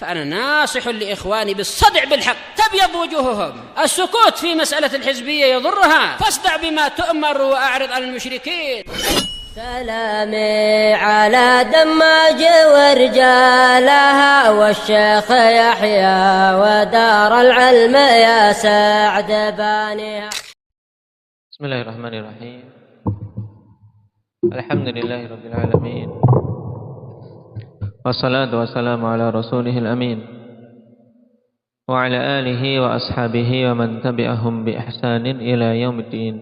فأنا ناصح لإخواني بالصدع بالحق تبيض وجوههم. السكوت في مسألة الحزبية يضرها، فاصدع بما تؤمر وأعرض عن المشركين. سلامي على دماج ورجالها والشيخ يحيى ودار العلم يا سعد بانيها. بسم الله الرحمن الرحيم. الحمد لله رب العالمين، والصلاة والسلام على رسوله الأمين وعلى آله وأصحابه ومن تبعهم بإحسان إلى يوم الدين.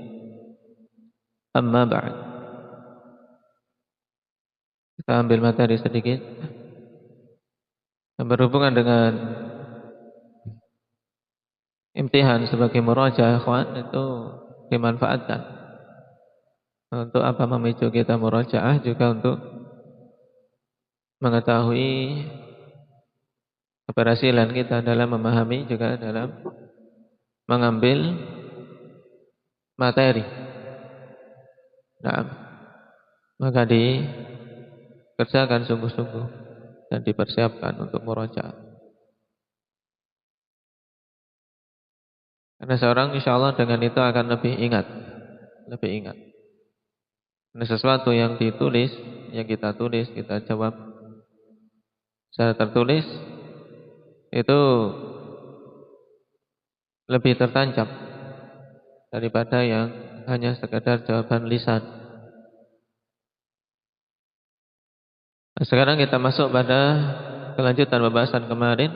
أما بعد. Kita ambil materi sedikit yang berhubungan dengan imtihan sebagai murajaah, ikhwan, itu dimanfaatkan untuk apa? Memicu kita murajaah, juga untuk mengetahui keberhasilan kita dalam memahami, juga dalam mengambil materi. Nah, maka dikerjakan sungguh-sungguh dan dipersiapkan untuk murojaah. Karena seorang insyaAllah dengan itu akan lebih ingat. Karena sesuatu yang ditulis, yang kita tulis, kita jawab secara tertulis, itu lebih tertancap daripada yang hanya sekadar jawaban lisan. Sekarang kita masuk pada kelanjutan pembahasan kemarin.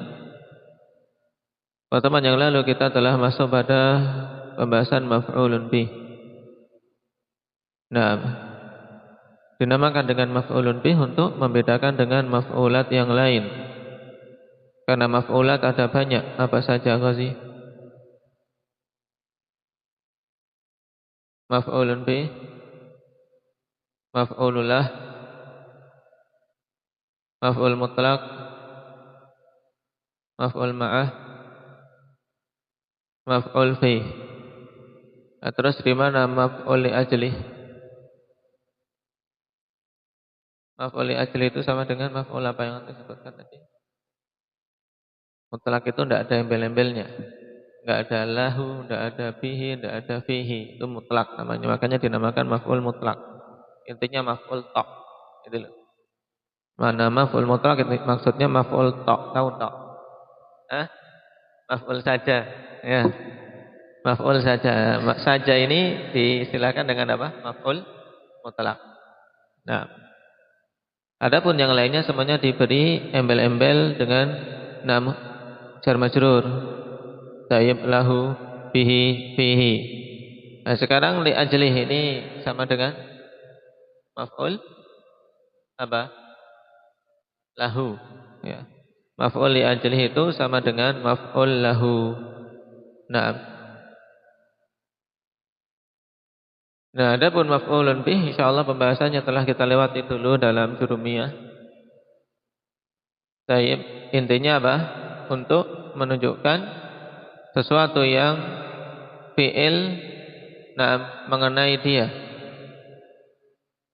Pertemuan yang lalu kita telah masuk pada pembahasan maf'ulun bih. Nah, dinamakan dengan maf'ulun bih untuk membedakan dengan maf'ulat yang lain. Karena maf'ulat ada banyak. Apa saja, Ghazi? Maf'ulun bih, maf'ulullah, maf'ul mutlaq, maf'ul ma'ah, maf'ul fi. Nah, terus di mana maf'ul li ajli? Maf'ul li ajli itu sama dengan maf'ul apa yang anda sebutkan tadi? Mutlaq itu tidak ada embel-embelnya, tidak ada lahu, tidak ada bihi, tidak ada fihi. Itu mutlaq namanya, makanya dinamakan maf'ul mutlaq. Intinya maf'ul tok. Itu loh. Mana maf'ul mutlaq maksudnya maf'ul tok, tahu tok? Maf'ul saja, ya. Maf'ul saja. Saja ini disilakan dengan apa? Maf'ul mutlaq. Nah, adapun yang lainnya semuanya diberi embel-embel dengan nama jar majrur. Tayyib, lahu, bihi, fihi. Nah, sekarang li ajlih ini sama dengan maf'ul apa? Lahu, ya. Maf'ul li ajlih itu sama dengan maf'ul lahu. Nah, adapun maf'ulun bih insyaallah pembahasannya telah kita lewati dulu dalam jurumiyah. Tayyib, intinya apa? Untuk menunjukkan sesuatu yang fi'il mengenai dia.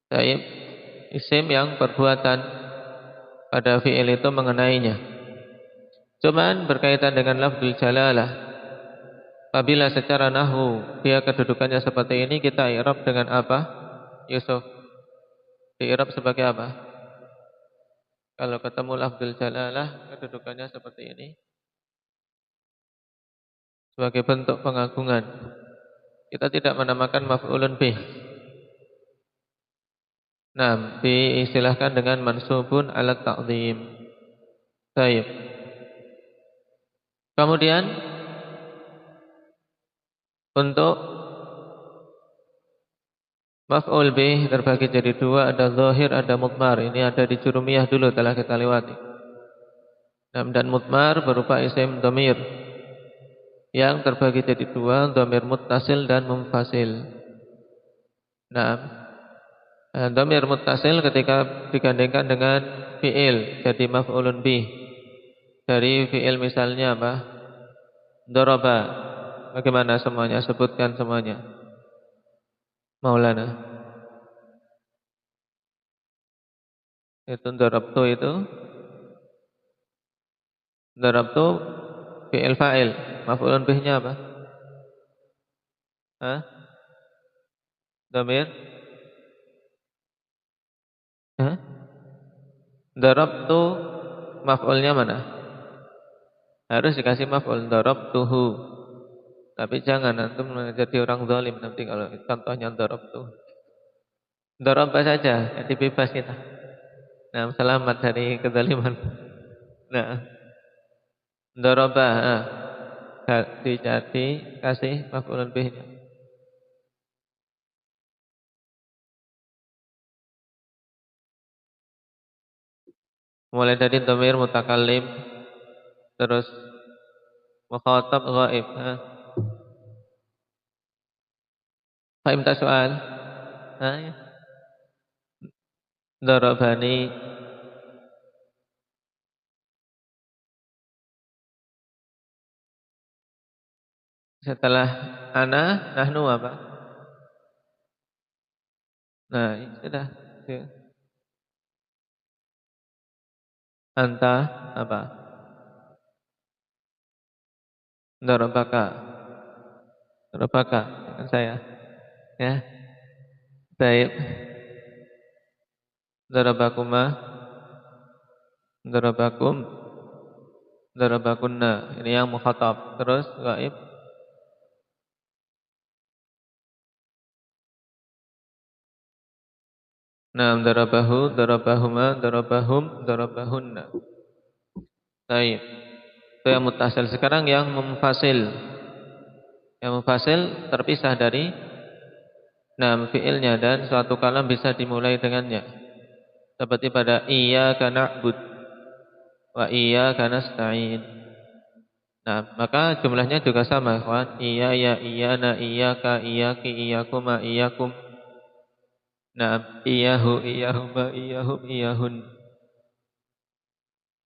Tayyib, isim yang perbuatan pada fi'il itu mengenainya. Cuman berkaitan dengan lafzul jalalah. Apabila secara nahwu dia kedudukannya seperti ini, kita i'rab dengan apa? Yusuf, i'rab sebagai apa? Kalau ketemu lafzul jalalah kedudukannya seperti ini, sebagai bentuk pengagungan, kita tidak menamakan maf'ulun bih. Nah, diistilahkan dengan mansubun ala ta'zim. Baik. Kemudian untuk maf'ul bih terbagi jadi dua, ada zahir, ada mudmar. Ini ada di jurumiyah dulu telah kita lewati. Nah, dan mudmar berupa isim dhamir yang terbagi jadi dua, dhamir muttasil dan munfasil. Nah, dhamir muttasil ketika digandengkan dengan fi'il jadi maf'ulun bih. Dari fi'il misalnya apa? Daraba. Bagaimana semuanya? Sebutkan semuanya. Maulana. Itu darabtu itu Darabtu fi'il fa'il. Maf'ulun bihnya apa? Hah? Dhamir? Hah? Darabtu maf'ulnya mana? Harus dikasih maf'ul. Darabtuhu. Tapi jangan antum jadi orang zalim nanti kalau contohnya darabtu. Daraba saja, jadi bebas kita. Nah, selamat dari kezaliman. Nah, daraba, jadi kasih maf'ulun bihnya. Mulai dari dhamir mutakallim, terus mukhatab ghaib. Fahim tak soal? Ya. Darabani. Setelah ana, nahnu apa? Nah, sudah. Anta apa? Darabaka. Darabaka, kan saya. Ya. Baik. Darabakuma. Darabakum. Darabakunna. Ini yang mukhatab. Terus ghaib. Naam, darabahu, darabahuma, darabahum, darabahunna. Baik. Itu yang muttasil. Sekarang yang munfasil. Yang munfasil terpisah dari fi'ilnya dan suatu kalam bisa dimulai dengannya. Seperti pada iyyaka na'bud wa iyyaka nasta'in. Nah, maka jumlahnya juga sama, ikhwan. Iya, ya, iyana, iyyaka, iyyaki, iyyakuma, iyyakum. Nah, iyahu, iyahuma, iyahum, iyahun.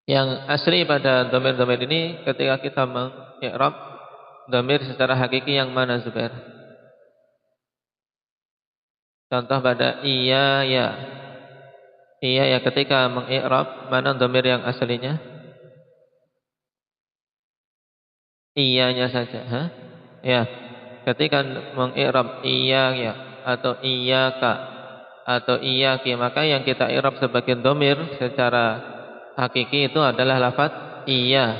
Yang asli pada dhamir-dhamir ini ketika kita mengi'rab dhamir secara hakiki yang mana, Zubair? Contoh pada iya, ya. Iya, ya, ketika mengi'rab mana dhamir yang aslinya? Iyanya saja, Ya. Ketika mengi'rab iya, ya, atau iyyaka atau iyyaki, maka yang kita i'rab sebagai dhamir secara hakiki itu adalah lafaz iya.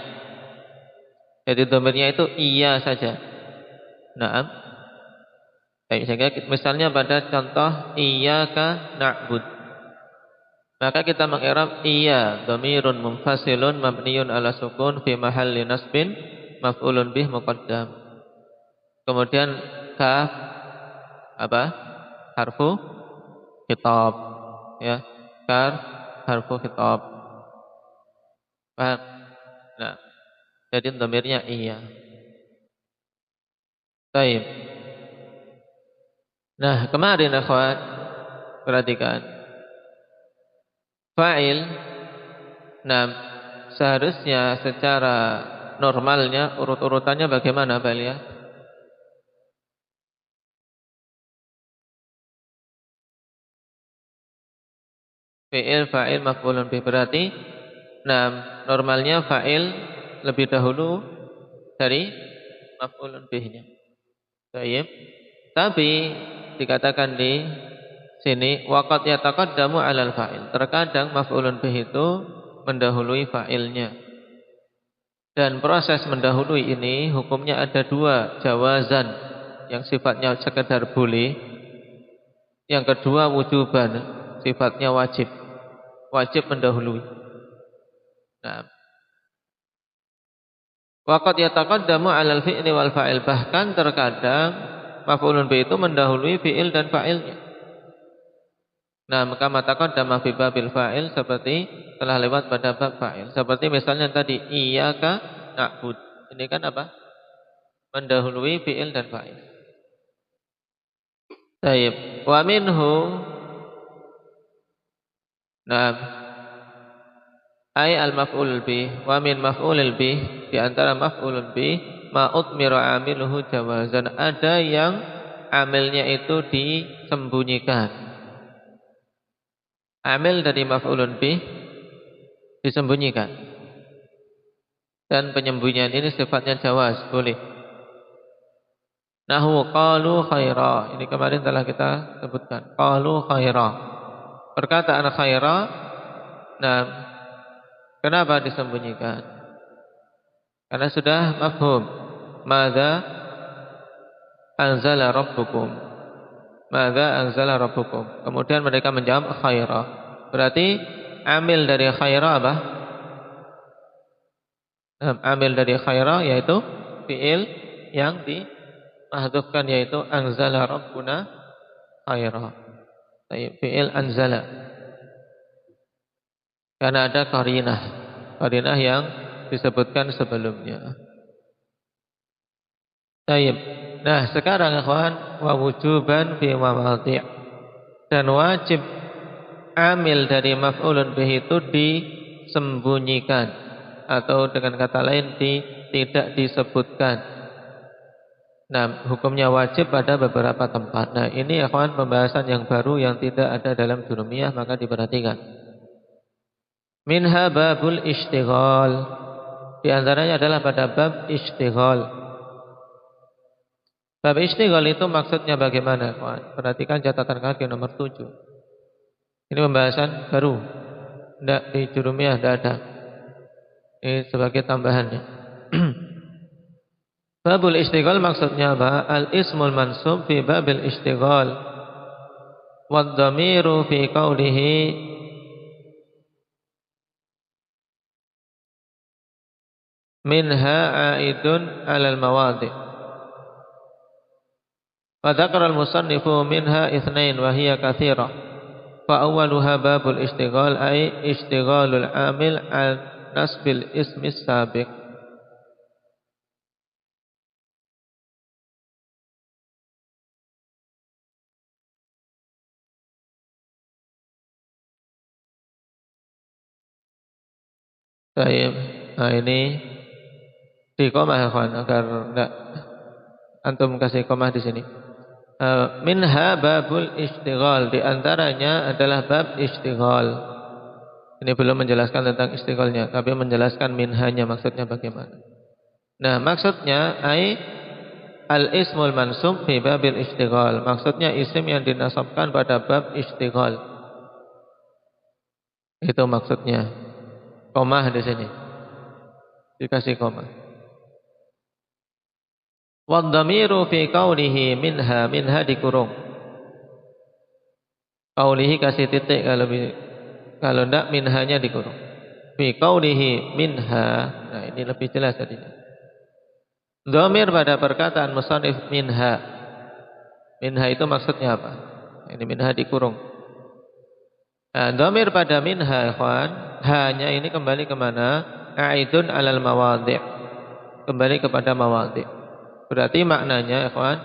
Jadi dhamirnya itu iya saja. Naam. Misalnya pada contoh iyyaka na'bud. Maka kita mengi'rab iya dhamirun munfasilun mabniyun ala sukun fi mahalli nasbin maf'ulun bih muqaddam. Kemudian kaf apa? Harfu khitab, ya, harfu khitab. Paham? Nah, jadi dhamirnya iya. Baik. Nah, kemarin akhwat perhatikan. Fa'il, seharusnya secara normalnya urut-urutannya bagaimana, Pak lihat? Fi'il, fa'il, maf'ulun bih. Berarti normalnya fa'il lebih dahulu dari maf'ulun bihnya. Baik. Tapi dikatakan di sini waqad yataqaddamu 'alal fa'il. Terkadang maf'ulun bih itu mendahului fa'ilnya. Dan proses mendahului ini hukumnya ada dua, jawazan yang sifatnya sekedar boleh. Yang kedua wujuban, sifatnya wajib. Wajib mendahului. Nah, waqad yataqaddamu 'alal fi'li wal fa'il, bahkan terkadang maf'ulun bih itu mendahului fi'il dan fa'ilnya. Nah, maka taqaddama fi babil fa'il seperti telah lewat pada bab fa'il. Seperti misalnya tadi iyyaka na'bud. Ini kan apa? Mendahului fi'il dan fa'il. Baik, wa minhu ay al-maf'ul bih, wa min maf'ulil bih, di antara maf'ulun bih ma utmira 'amiluhu jawazan, ada yang amilnya itu disembunyikan. Amil dari maf'ulun bih disembunyikan. Dan penyembunyian ini sifatnya jawaz, boleh. Nahu qalu khaira. Ini kemarin telah kita sebutkan. Qalu khaira. Perkataan khaira. Nah, kenapa disembunyikan? Karena sudah mafhum. Madza anzala rabbukum. Madza anzala rabbukum. Kemudian mereka menjawab khaira. Berarti amil dari khaira apa? Amil dari khaira yaitu fi'il yang dimahdhufkan yaitu anzala rabbuna khaira. Fi'il anzala. Karena ada qarinah yang disebutkan sebelumnya. Baik. Nah, sekarang ikhwan wa wujuban fi mawadhi'. Dan wajib amil dari maf'ulun bih itu disembunyikan. Atau dengan kata lain tidak disebutkan. Nah, hukumnya wajib pada beberapa tempat. Nah, ini akhwan pembahasan yang baru yang tidak ada dalam jurumiyah, maka diperhatikan. Minha babul ishtighal. Di antaranya adalah pada bab ishtighal. Bab ishtighal itu maksudnya bagaimana, akhwan? Perhatikan catatan kaki nomor 7. Ini pembahasan baru. Tidak di jurumiyah tidak ada. Ini sebagai tambahannya. Babul istighal maksudnya apa? Al-ismul mansub fi babil istighal. Wad dhamiru fi qawlihi minha aidun alal mawadi'. Wa dzakara al-musannifu minha itsnain wa hiya katsira. Fa awwaluha babul istighal ay istighalul amil al nasbil ismi sabiq. Baik. Nah, ini di komah ya kawan, agar enggak antum kasih komah di sini. Minha babul istighal, di antaranya adalah bab istighal. Ini belum menjelaskan tentang istighalnya, tapi menjelaskan minhanya maksudnya bagaimana. Nah, maksudnya ai al-ismul mansub fi babil istighal. Maksudnya isim yang dinasabkan pada bab istighal. Itu maksudnya. Komah di sini. Dikasih komah. Wad dhamiru fi qawlihi minha dikurung. Qawlihi kasih titik kalau tidak minhanya dikurung. Fi qawlihi minha. Nah, ini lebih jelas tadinya. Dhamir pada perkataan musannif minha. Minha itu maksudnya apa? Ini minha dikurung. Nah, dhamir pada minha ikhwan, hanya ini kembali ke mana? Aidun alal mawadhi'. Kembali kepada mawadhi'. Berarti maknanya ikhwan,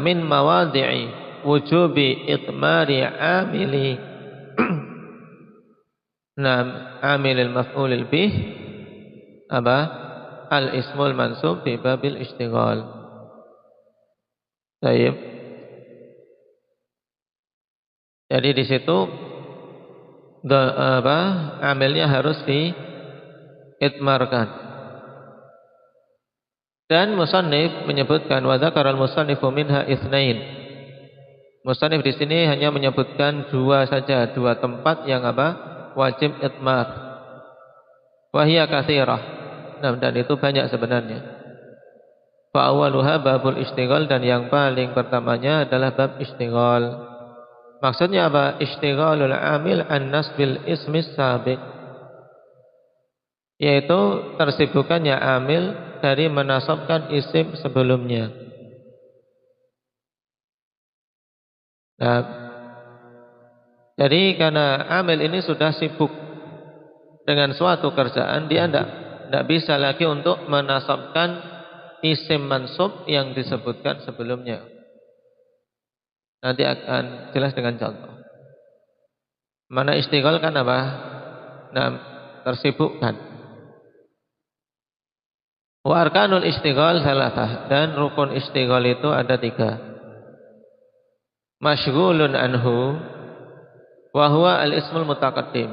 min mawadhi'i wujubi itmari amili amilil maf'ulil bih apa? Al-ismul mansub fi babil istighal. Baik. Jadi di situ amilnya harus diitmarkan. Dan musannif menyebutkan wa dzakara al-musannifu minha itsnain. Musannif di sini hanya menyebutkan dua saja, dua tempat yang apa? Wajib itmar. Wa hiya katsirah. Nah, dan itu banyak sebenarnya. Fa awwaluha babul istighal, dan yang paling pertamanya adalah bab istighal. Maksudnya apa? Istighalul amil an nasbil ismi sabiq. Yaitu tersibukannya amil dari menasabkan isim sebelumnya. Nah, jadi karena amil ini sudah sibuk dengan suatu kerjaan, dia tidak bisa lagi untuk menasabkan isim mansub yang disebutkan sebelumnya. Nanti akan jelas dengan contoh. Mana istighal kan apa? Nah, tersibukkan. Wa arkanul istighal salasah, dan rukun istighal itu ada 3. Masyghulun anhu wa huwa al-ismul mutaqaddim.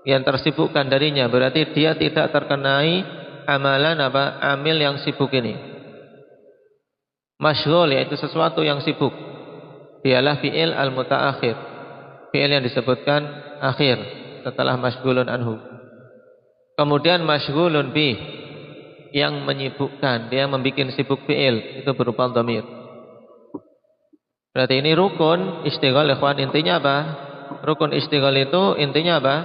yang tersibukkan darinya, berarti dia tidak terkenai amalan amil yang sibuk ini. Masyghul yaitu sesuatu yang sibuk, dialah fi'il al-mutaakhir, fi'il yang disebutkan akhir setelah masyghulun anhu. Kemudian masyghulun bih, yang menyibukkan, dia membuat sibuk fi'il, itu berupa dhamir. Berarti ini rukun istighal, ikhwan. Intinya apa? Rukun istighal itu intinya apa?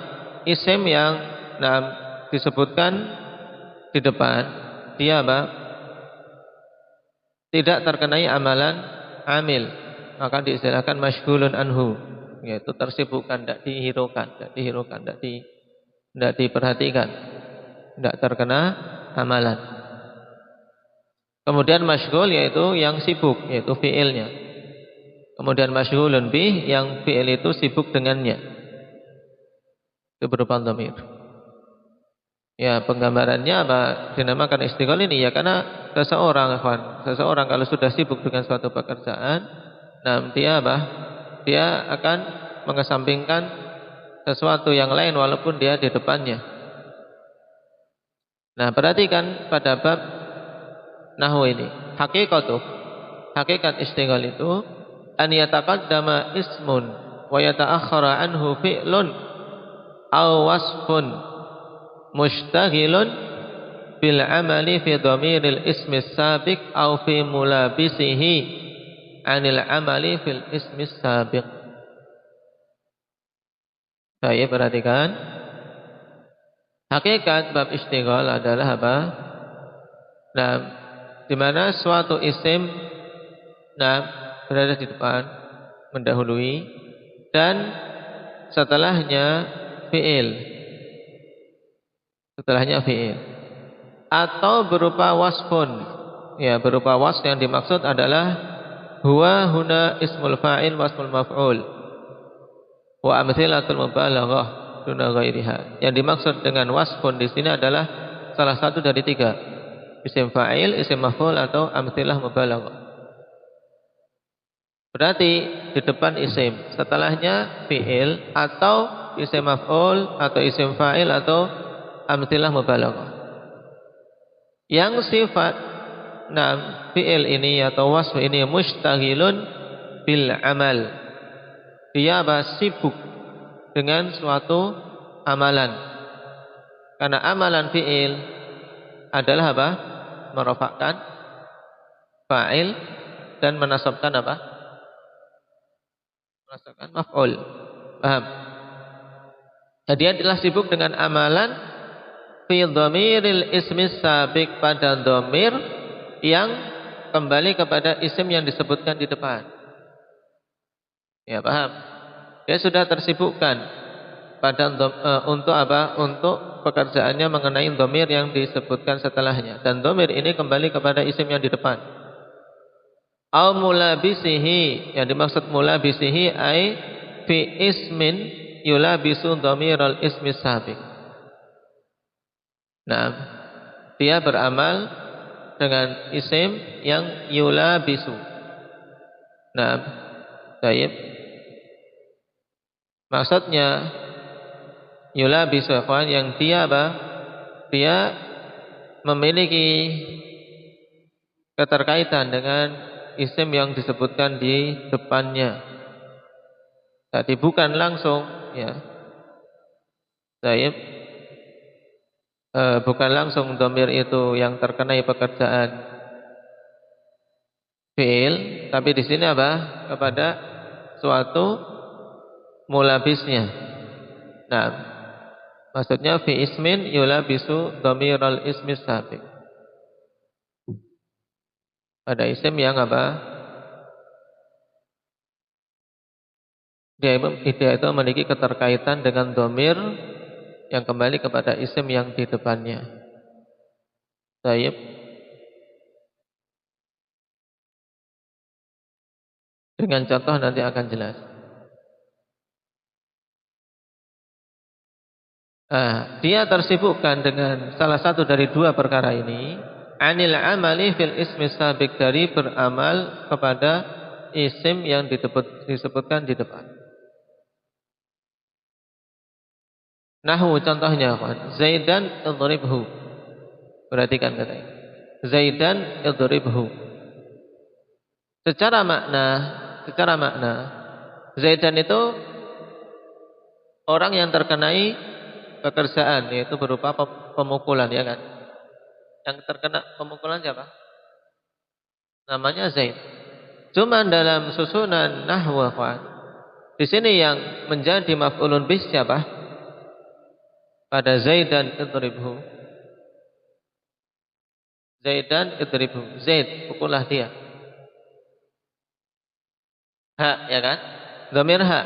Isim yang disebutkan di depan, dia apa? Tidak terkenai amalan amil, maka diistilahkan masyghulun anhu, yaitu tersibukkan, tidak dihiraukan, tidak diperhatikan, tidak terkena amalan. Kemudian masyghul yaitu yang sibuk, yaitu fi'ilnya. Kemudian masyghulun bih, yang fi'il itu sibuk dengannya, itu berupa dhamir. Ya, penggambarannya apa dinamakan istighal ini? Ya karena seseorang kalau sudah sibuk dengan suatu pekerjaan, dia apa? Dia akan mengesampingkan sesuatu yang lain walaupun dia di depannya. Nah, perhatikan pada bab nahwu ini. Hakikat istighal itu an yataqaddama ismun wa yata'akhkhara anhu fi'lun aw wasfun mushtaghilun bil amali fi dhamiril ismi sabiq aw fi mulabisihi anil amali fil ismi sabiq. Saya perhatikan, hakikat bab istighal adalah apa? Di mana suatu isim berada di depan, mendahului, dan setelahnya fi'il. Atau berupa wasfun. Ya, berupa wasf, yang dimaksud adalah huwa huna ismul fa'il wasmul maf'ul wa amtsilatul mubalaghah duna ghairiha. Yang dimaksud dengan wasfun di sini adalah salah satu dari tiga: isim fa'il, isim maf'ul, atau amtsilah mubalaghah. Berarti di depan isim, setelahnya fi'il, atau isim maf'ul, atau isim fa'il, atau amtsilah mubalaghah. Yang sifat fi'il ini atau wasf ini mushtaghilun bil amal, dia sibuk dengan suatu amalan. Karena amalan fi'il adalah apa? Merofakkan fa'il dan menasabkan apa? Menasabkan maf'ul. Paham? Jadi dia telah sibuk dengan amalan fi dhamiril ismi sabiq, pada dhamir yang kembali kepada isim yang disebutkan di depan. Ya, paham? Dia sudah tersibukkan pada untuk apa? Untuk pekerjaannya mengenai dhamir yang disebutkan setelahnya, dan dhamir ini kembali kepada isim yang di depan. Au mulabisihi, yang dimaksud mulabisihi ai fi ismin yulabisu dhamiral ismi sabiq. Dia beramal dengan isim yang yulabisu. Baik. Maksudnya yulabisu yang dia apa? Dia memiliki keterkaitan dengan isim yang disebutkan di depannya. Jadi bukan langsung, ya. Baik. Bukan langsung dhamir itu yang terkenai pekerjaan fi'il, tapi di sini apa? Kepada suatu mulabisnya. Maksudnya fi ismin yulabisu dhamiral ismi sabiq, pada isim yang apa? Dia itu memiliki keterkaitan dengan dhamir yang kembali kepada isim yang di depannya. Baik. Dengan contoh nanti akan jelas. Dia tersibukkan dengan salah satu dari dua perkara ini, anil amali fil ismi sabiq, dari beramal kepada isim yang disebutkan di depan. Nahwu contohnya, Zaidan idribhu. Perhatikan katanya. Zaidan idribhu. Secara makna Zaidan itu orang yang terkenai pekerjaan, yaitu berupa pemukulan, ya kan? Yang terkena pemukulan siapa? Namanya Zaid. Cuma dalam susunan nahwu, di sini yang menjadi maf'ulun bih siapa? Pada Zaidan idribhu. Zaidan idribhu. Zaid, pukullah dia. Ha, ya kan? Dhamir ha.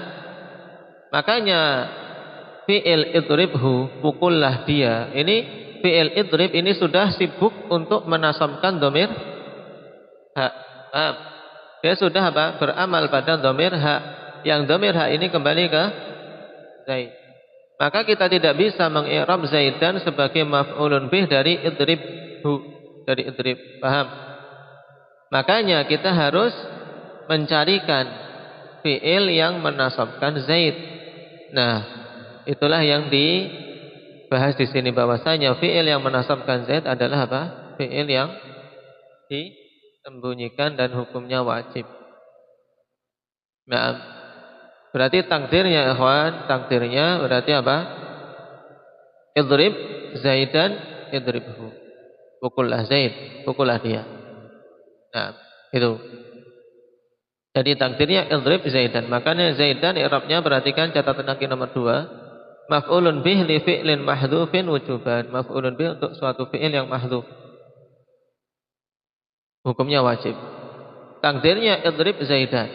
Makanya fi'il idribhu, pukullah dia. Ini fi'il idrib ini sudah sibuk untuk menasabkan dhamir ha. Paham? Dia sudah apa? Beramal pada dhamir ha. Yang dhamir ha ini kembali ke Zaid. Maka kita tidak bisa mengi'rab Zaidan sebagai maf'ulun bih dari idribhu, dari idrib. Paham? Makanya kita harus mencarikan fi'il yang menasabkan Zaid. Nah, itulah yang dibahas di sini, bahwasanya fi'il yang menasabkan Zaid adalah apa? Fi'il yang disembunyikan dan hukumnya wajib. Nah, berarti takdirnya ikhwan, takdirnya berarti apa? Idrib Zaidan idribhu. Pukullah Zaid, pukullah dia. Nah, itu. Jadi takdirnya idrib Zaidan. Makanya Zaidan i'rabnya, perhatikan catatan kaki nomor 2. Maf'ulun bih li fi'lin mahdhufin wujuban. Maf'ulun bih untuk suatu fi'il yang mahdhuf. Hukumnya wajib. Takdirnya idrib Zaidan.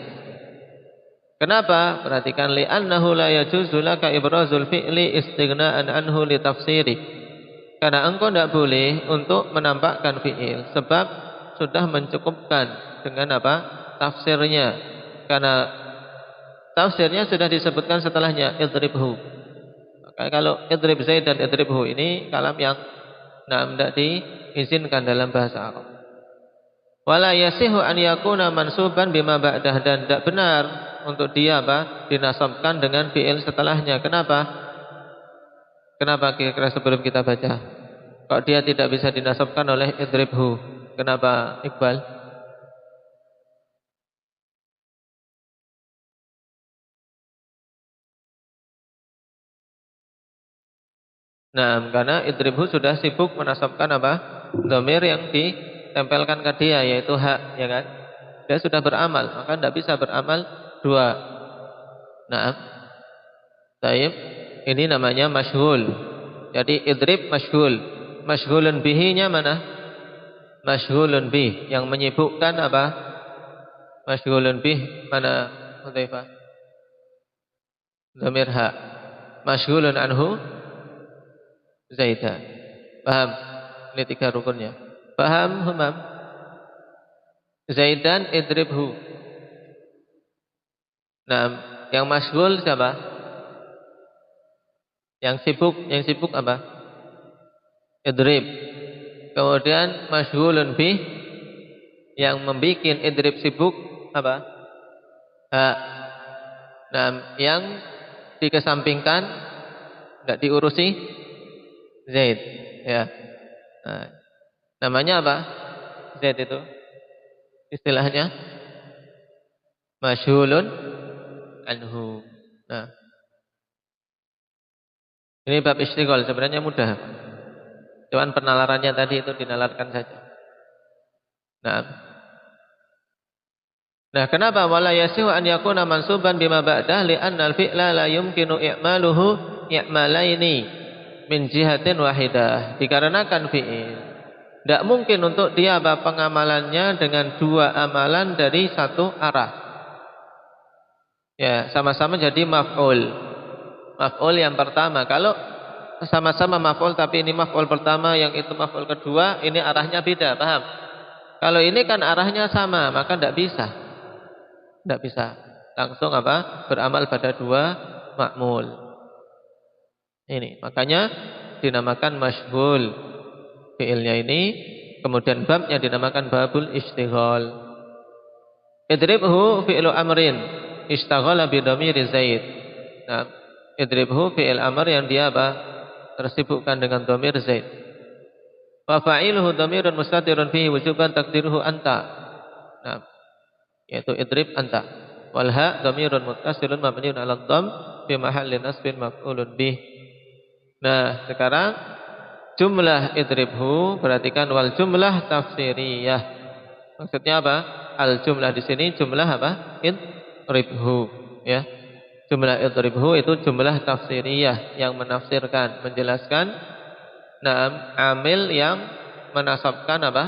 Kenapa? Perhatikan, li'annahu la yajuzu laka ibrazul fi'li istighna'an anhu li tafsiri. Karena engkau tidak boleh untuk menampakkan fi'il, sebab sudah mencukupkan dengan apa? Tafsirnya. Karena tafsirnya sudah disebutkan setelahnya, idribhu. Maka kalau idrib Zaid dan idribhu ini kalam yang tidak diizinkan dalam bahasa Arab. Wala yasihu an yakuna mansuban bima ba'dah, dan tidak benar untuk dia apa? Dinasabkan dengan fi'il setelahnya. Kenapa? Kenapa kira-kira sebelum kita baca? Kok dia tidak bisa dinasabkan oleh idribhu? Kenapa, Iqbal? Nah, karena idribhu sudah sibuk menasabkan apa? Dhamir yang ditempelkan ke dia, yaitu hak, ya kan? Dia sudah beramal, maka tidak bisa beramal dua. Nah, taib, ini namanya masyhul. Jadi idrib masyhul. Masyhulun bihinya mana? Masyhulun bih, yang menyibukkan apa? Masyhulun bih mana? Hudzaifah. Dhamir ha. Masyhulun anhu Zaidan. Paham? Ini 3 rukunnya. Paham, Humam? Zaidan idribhu. Nah, yang masyghul siapa? Yang sibuk apa? Idrib. Kemudian masyghulun bih, yang membuat idrib sibuk apa? Ha. Nah, yang dikesampingkan, tidak diurusi Zaid, ya. Nah, namanya apa? Zaid itu istilahnya masyghulun anhu. Nah, ini bab istighol sebenarnya mudah. Cuman penalarannya tadi itu dinalarkan saja. Nah, kenapa wala yasihu an yakuna mansuban bima ba'dah li anna al-fi'la la yumkinu i'maluhu i'malaini min jihatin wahidah. Dikarenakan fi'il tidak mungkin untuk dia pengamalannya dengan 2 amalan dari satu arah. Ya, sama-sama jadi maf'ul. Maf'ul yang pertama. Kalau sama-sama maf'ul tapi ini maf'ul pertama, yang itu maf'ul kedua, ini arahnya beda, paham? Kalau ini kan arahnya sama, maka tidak bisa. Tidak bisa langsung apa? Beramal pada 2 ma'mul. Ini makanya dinamakan masyghul fi'ilnya ini, kemudian babnya dinamakan babul istighol. Idribhu fi'lu amrin ishtaghala bi dhamiri Zaid. Nah, Idribhu fi'il amr yang dia apa? Tersibukkan dengan dhamir Zaid. Wa fa'iluhu dhamirun mustatirun fihi wujuban takdiruhu anta. Nah, yaitu idrib anta. Wal ha dhamirun muttasilun mabniun 'ala dhamm fi mahalli nasbin maf'ulun bih. Nah, sekarang jumlah idribhu, perhatikan wal jumlah tafsiriyah. Maksudnya apa? Al jumlah di sini jumlah apa? Idribhu, ya. Jumlah idribhu itu jumlah tafsiriyah yang menafsirkan, menjelaskan amil yang menasabkan apa?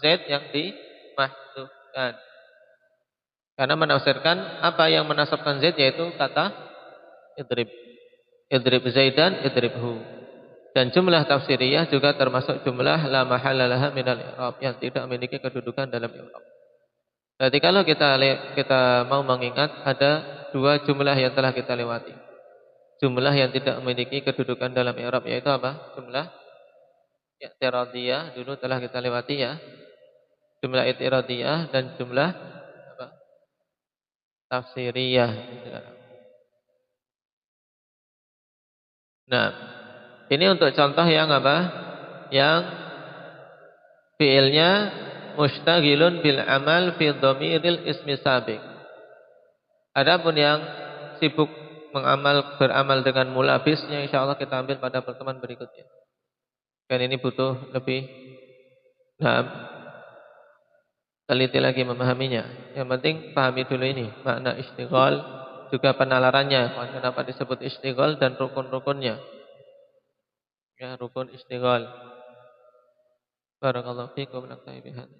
Z yang dimahdzufkan. Karena menafsirkan apa yang menasabkan Z yaitu kata idrib. Idrib Zaidan, idribhu. Dan jumlah tafsiriyah juga termasuk jumlah la mahalla laha minal i'rab yang tidak memiliki kedudukan dalam i'rab. Berarti kalau kita mau mengingat ada dua jumlah yang telah kita lewati. Jumlah yang tidak memiliki kedudukan dalam i'rab yaitu apa? Jumlah i'tiradiyah dulu telah kita lewati ya. Jumlah i'tiradiyah dan jumlah apa? Tafsiriyah. Nah, ini untuk contoh yang apa? Yang fi'ilnya mustaghilun bil amal fi dhamiril ismi sabiq. Adapun yang sibuk beramal dengan mulabisnya insyaallah kita ambil pada pertemuan berikutnya. Dan ini butuh lebih teliti lagi memahaminya. Yang penting pahami dulu ini makna istighal, juga penalarannya, kenapa disebut istighal dan rukun-rukunnya. Ya, rukun istighal. Barakallahu fiikum wa nafa'ani bihadza.